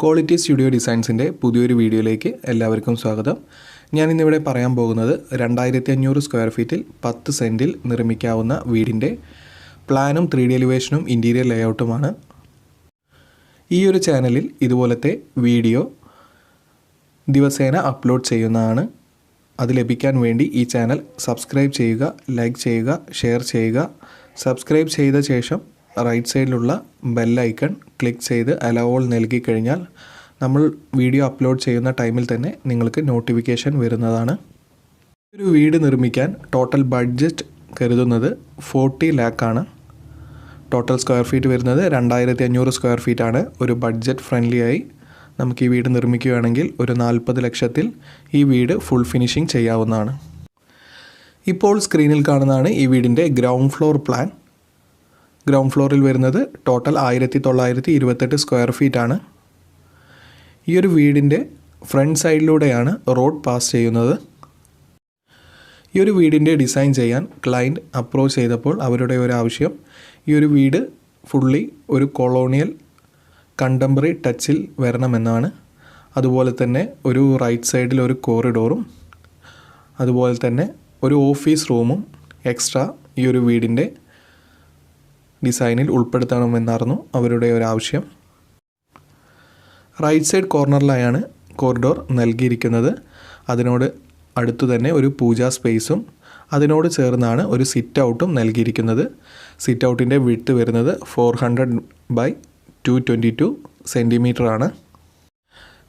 Quality studio ഡിസൈൻസിൻ്റെ പുതിയൊരു വീഡിയോയിലേക്ക് എല്ലാവർക്കും സ്വാഗതം. ഞാനിന്നിവിടെ പറയാൻ പോകുന്നത് 2500 സ്ക്വയർ ഫീറ്റിൽ 10 സെൻറ്റിൽ നിർമ്മിക്കാവുന്ന വീടിൻ്റെ പ്ലാനും 3D എലിവേഷനും ഇൻറ്റീരിയർ ലേഔട്ടുമാണ്. ഈ ഒരു ചാനലിൽ ഇതുപോലത്തെ വീഡിയോ ദിവസേന അപ്ലോഡ് ചെയ്യുന്നതാണ്. അത് ലഭിക്കാൻ വേണ്ടി ഈ ചാനൽ സബ്സ്ക്രൈബ് ചെയ്യുക, ലൈക്ക് ചെയ്യുക, ഷെയർ ചെയ്യുക. സബ്സ്ക്രൈബ് ചെയ്ത ശേഷം റൈറ്റ് സൈഡിലുള്ള ബെൽ ഐക്കൺ ക്ലിക്ക് ചെയ്ത് അലോ ഓൾ നൽകി കഴിഞ്ഞാൽ നമ്മൾ വീഡിയോ അപ്ലോഡ് ചെയ്യുന്ന ടൈമിൽ തന്നെ നിങ്ങൾക്ക് നോട്ടിഫിക്കേഷൻ വരുന്നതാണ്. ഒരു വീട് നിർമ്മിക്കാൻ ടോട്ടൽ ബഡ്ജറ്റ് കരുതുന്നത് 40 ലാക്കാണ്. ടോട്ടൽ സ്ക്വയർ ഫീറ്റ് വരുന്നത് 2500 സ്ക്വയർ ഫീറ്റാണ്. ഒരു ബഡ്ജറ്റ് ഫ്രണ്ട്ലി ആയി നമുക്ക് ഈ വീട് നിർമ്മിക്കുകയാണെങ്കിൽ ഒരു 40 ലക്ഷത്തിൽ ഈ വീട് ഫുൾ ഫിനിഷിംഗ് ചെയ്യാവുന്നതാണ്. ഇപ്പോൾ സ്ക്രീനിൽ കാണുന്നതാണ് ഈ വീടിൻ്റെ ഗ്രൗണ്ട് ഫ്ലോർ പ്ലാൻ. ഗ്രൗണ്ട് ഫ്ലോറിൽ വരുന്നത് ടോട്ടൽ 1928 സ്ക്വയർ ഫീറ്റാണ്. ഈ ഒരു വീടിൻ്റെ ഫ്രണ്ട് സൈഡിലൂടെയാണ് റോഡ് പാസ് ചെയ്യുന്നത്. ഈ ഒരു വീടിൻ്റെ ഡിസൈൻ ചെയ്യാൻ ക്ലയൻറ്റ് അപ്രോച്ച് ചെയ്തപ്പോൾ അവരുടെ ഒരു ആവശ്യം ഈ ഒരു വീട് ഫുള്ളി ഒരു കൊളോണിയൽ കണ്ടംപററി ടച്ചിൽ വരണമെന്നാണ്. അതുപോലെ തന്നെ ഒരു റൈറ്റ് സൈഡിൽ ഒരു കോറിഡോറും അതുപോലെ തന്നെ ഒരു ഓഫീസ് റൂമും എക്സ്ട്രാ ഈ ഒരു വീടിൻ്റെ ഡിസൈനിൽ ഉൾപ്പെടുത്തണമെന്നായിരുന്നു അവരുടെ ഒരു ആവശ്യം. റൈറ്റ് സൈഡ് കോർണറിലായാണ് കോറിഡോർ നൽകിയിരിക്കുന്നത്. അതിനോട് അടുത്തു തന്നെ ഒരു പൂജാ സ്പേസും അതിനോട് ചേർന്നാണ് ഒരു സിറ്റ് ഔട്ടും നൽകിയിരിക്കുന്നത്. സിറ്റ് ഔട്ടിൻ്റെ വിഡ്ത്ത് വരുന്നത് 400/222 സെൻറ്റിമീറ്റർ ആണ്.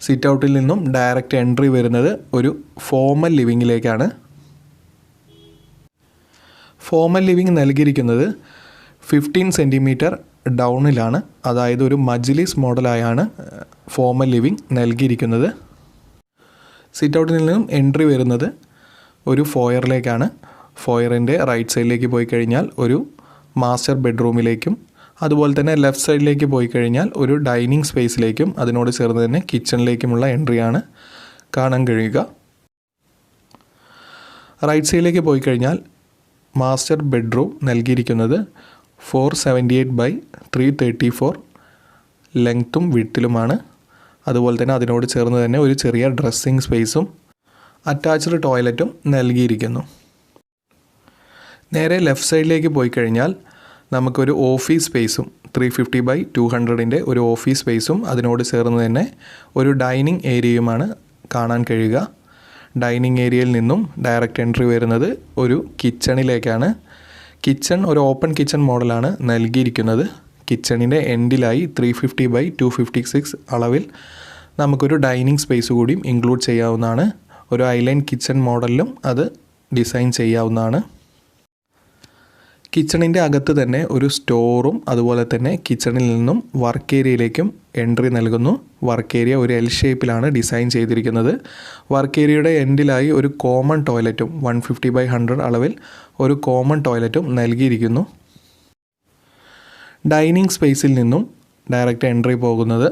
സിറ്റ് ഔട്ടിൽ നിന്നും ഡയറക്റ്റ് എൻട്രി വരുന്നത് ഒരു ഫോമൽ ലിവിങ്ങിലേക്കാണ്. ഫോമൽ ലിവിങ് നൽകിയിരിക്കുന്നത് 15 സെൻറ്റിമീറ്റർ ഡൗണിലാണ്. അതായത് ഒരു മജ്ലിസ് മോഡലായാണ് ഫോമൽ ലിവിങ് നൽകിയിരിക്കുന്നത്. സിറ്റ് ഔട്ടിൽ നിന്നും എൻട്രി വരുന്നത് ഒരു ഫോയറിലേക്കാണ്. ഫോയറിൻ്റെ റൈറ്റ് സൈഡിലേക്ക് പോയി കഴിഞ്ഞാൽ ഒരു മാസ്റ്റർ ബെഡ്റൂമിലേക്കും അതുപോലെ തന്നെ ലെഫ്റ്റ് സൈഡിലേക്ക് പോയി കഴിഞ്ഞാൽ ഒരു ഡൈനിങ് സ്പേസിലേക്കും അതിനോട് ചേർന്ന് തന്നെ കിച്ചണിലേക്കുമുള്ള എൻട്രിയാണ് കാണാൻ കഴിയുക. റൈറ്റ് സൈഡിലേക്ക് പോയി കഴിഞ്ഞാൽ മാസ്റ്റർ ബെഡ്റൂം നൽകിയിരിക്കുന്നത് 478/334 ലെങ്ത്തും വിഡ്ത്തിലുമാണ്. അതുപോലെ തന്നെ അതിനോട് ചേർന്ന് തന്നെ ഒരു ചെറിയ ഡ്രസ്സിങ് സ്പേസും അറ്റാച്ച്ഡ് ടോയ്ലറ്റും നൽകിയിരിക്കുന്നു. നേരെ ലെഫ്റ്റ് സൈഡിലേക്ക് പോയി കഴിഞ്ഞാൽ നമുക്കൊരു ഓഫീസ് സ്പേസും 350/200 ഒരു ഓഫീസ് സ്പേസും അതിനോട് ചേർന്ന് തന്നെ ഒരു ഡൈനിങ് ഏരിയയുമാണ് കാണാൻ കഴിയുക. ഡൈനിങ് ഏരിയയിൽ നിന്നും ഡയറക്റ്റ് എൻട്രി വരുന്നത് ഒരു കിച്ചണിലേക്കാണ്. കിച്ചൺ ഒരു ഓപ്പൺ കിച്ചൺ മോഡലാണ് നൽകിയിരിക്കുന്നത്. കിച്ചണിൻ്റെ എൻഡിലായി 350/256 അളവിൽ നമുക്കൊരു ഡൈനിങ് സ്പേസ് കൂടിയും ഇൻക്ലൂഡ് ചെയ്യാവുന്നതാണ്. ഒരു ഐലൈൻ കിച്ചൺ മോഡലിലും അത് ഡിസൈൻ ചെയ്യാവുന്നതാണ്. കിച്ചണിൻ്റെ അകത്ത് തന്നെ ഒരു സ്റ്റോറും അതുപോലെ തന്നെ കിച്ചണിൽ നിന്നും വർക്ക് ഏരിയയിലേക്കും എൻട്രി നൽകുന്നു. വർക്ക് ഏരിയ ഒരു എൽ ഷേപ്പിലാണ് ഡിസൈൻ ചെയ്തിരിക്കുന്നത്. വർക്ക് ഏരിയയുടെ എൻഡിലായി ഒരു കോമൺ ടോയ്ലറ്റും 150/100 അളവിൽ ഒരു കോമൺ ടോയ്ലറ്റും നൽകിയിരിക്കുന്നു. ഡൈനിങ് സ്പേസിൽ നിന്നും ഡയറക്റ്റ് എൻട്രി പോകുന്നത്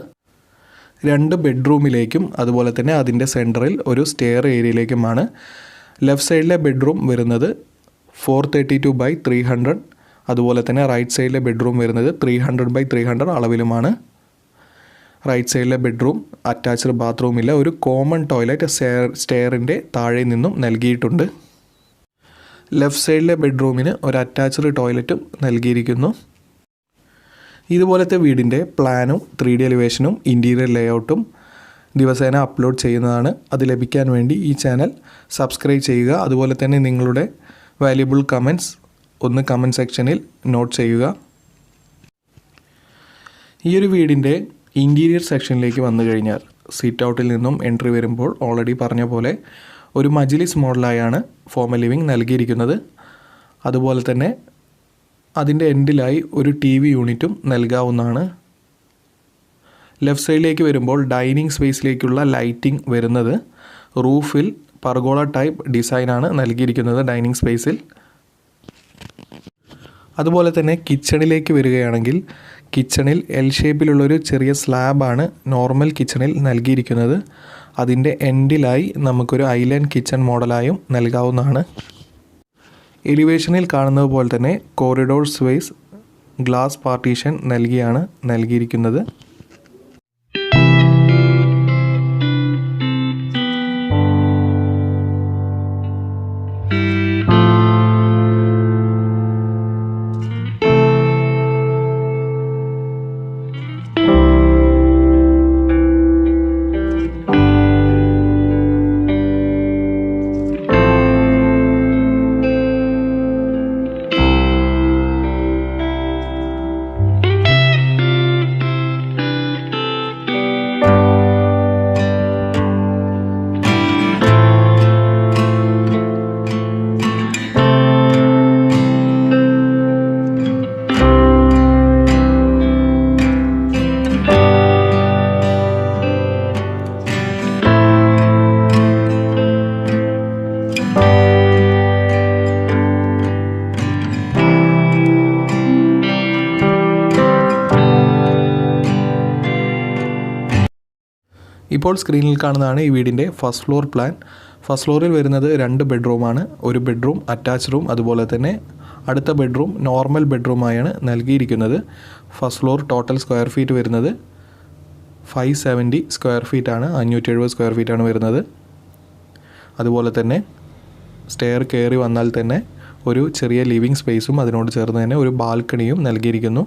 2 ബെഡ്റൂമിലേക്കും അതുപോലെ തന്നെ അതിൻ്റെ സെൻറ്ററിൽ ഒരു സ്റ്റെയർ ഏരിയയിലേക്കുമാണ്. ലെഫ്റ്റ് സൈഡിലെ ബെഡ്റൂം വരുന്നത് 432/300 അതുപോലെ തന്നെ റൈറ്റ് സൈഡിലെ ബെഡ്റൂം വരുന്നത് 300/300 അളവിലുമാണ്. റൈറ്റ് സൈഡിലെ ബെഡ്റൂം അറ്റാച്ച്ഡ് ബാത്റൂമില്ല, ഒരു കോമൺ ടോയ്ലറ്റ് സ്റ്റെയറിൻ്റെ താഴെ നിന്നും നൽകിയിട്ടുണ്ട്. ലെഫ്റ്റ് സൈഡിലെ ബെഡ്റൂമിന് ഒരു അറ്റാച്ച്ഡ് ടോയ്ലറ്റും നൽകിയിരിക്കുന്നു. ഇതുപോലത്തെ വീടിൻ്റെ പ്ലാനും 3D എലിവേഷനും ഇൻറ്റീരിയർ ലേഔട്ടും ദിവസേന അപ്ലോഡ് ചെയ്യുന്നതാണ്. അത് ലഭിക്കാൻ വേണ്ടി ഈ ചാനൽ സബ്സ്ക്രൈബ് ചെയ്യുക. അതുപോലെ തന്നെ നിങ്ങളുടെ വാല്യുബിൾ കമൻറ്റ്സ് ഒന്ന് കമൻറ്റ് സെക്ഷനിൽ നോട്ട് ചെയ്യുക. ഈ ഒരു വീടിൻ്റെ ഇൻറ്റീരിയർ സെക്ഷനിലേക്ക് വന്നു കഴിഞ്ഞാൽ സിറ്റ് ഔട്ടിൽ നിന്നും എൻട്രി വരുമ്പോൾ ഓൾറെഡി പറഞ്ഞ പോലെ ഒരു മജ്ലിസ് മോഡലായാണ് ഫോമൽ ലിവിങ് നൽകിയിരിക്കുന്നത്. അതുപോലെ തന്നെ അതിൻ്റെ എൻഡിലായി ഒരു TV യൂണിറ്റും നൽകാവുന്നതാണ്. ലെഫ്റ്റ് സൈഡിലേക്ക് വരുമ്പോൾ ഡൈനിങ് സ്പേസിലേക്കുള്ള ലൈറ്റിംഗ് വരുന്നത് റൂഫിൽ പർഗോള ടൈപ്പ് ഡിസൈനാണ് നൽകിയിരിക്കുന്നത് ഡൈനിങ് സ്പേസിൽ. അതുപോലെ തന്നെ കിച്ചണിലേക്ക് വരികയാണെങ്കിൽ കിച്ചണിൽ എൽ ഷേപ്പിലുള്ളൊരു ചെറിയ സ്ലാബാണ് നോർമൽ കിച്ചണിൽ നൽകിയിരിക്കുന്നത്. അതിൻ്റെ എൻഡിലായി നമുക്കൊരു ഐലൻഡ് കിച്ചൺ മോഡലായും നൽകാവുന്നതാണ്. എലിവേഷനിൽ കാണുന്നത് പോലെ തന്നെ കോറിഡോർ സ്പേസ് ഗ്ലാസ് പാർട്ടീഷൻ നൽകിയാണ് നൽകിയിരിക്കുന്നത്. ഇപ്പോൾ സ്ക്രീനിൽ കാണുന്നതാണ് ഈ വീടിൻ്റെ ഫസ്റ്റ് ഫ്ലോർ പ്ലാൻ. ഫസ്റ്റ് ഫ്ലോറിൽ വരുന്നത് 2 ബെഡ്റൂമാണ്. ഒരു ബെഡ്റൂം അറ്റാച്ച്ഡ് റൂം, അതുപോലെ തന്നെ അടുത്ത ബെഡ്റൂം നോർമൽ ബെഡ്റൂമായാണ് നൽകിയിരിക്കുന്നത്. First floor total square feet വരുന്നത് 570 സ്ക്വയർ ഫീറ്റാണ്, 570 സ്ക്വയർ ഫീറ്റാണ് വരുന്നത്. അതുപോലെ തന്നെ സ്റ്റെയർ കയറി വന്നാൽ തന്നെ ഒരു ചെറിയ ലിവിങ് സ്പേസും അതിനോട് ചേർന്ന് തന്നെ ഒരു ബാൽക്കണിയും നൽകിയിരിക്കുന്നു.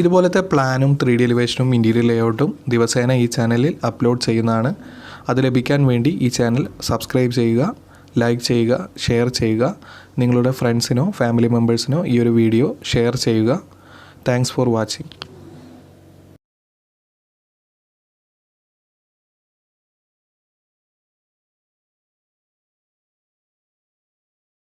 ഇതുപോലത്തെ പ്ലാനും 3D എലിവേഷനും ഇൻറ്റീരിയർ ലേഔട്ടും ദിവസേന ഈ ചാനലിൽ അപ്ലോഡ് ചെയ്യുന്നതാണ്. അത് ലഭിക്കാൻ വേണ്ടി ഈ ചാനൽ സബ്സ്ക്രൈബ് ചെയ്യുക, ലൈക്ക് ചെയ്യുക, ഷെയർ ചെയ്യുക. നിങ്ങളുടെ ഫ്രണ്ട്സിനോ ഫാമിലി മെമ്പേഴ്സിനോ ഈ ഒരു വീഡിയോ ഷെയർ ചെയ്യുക. Thanks for watching.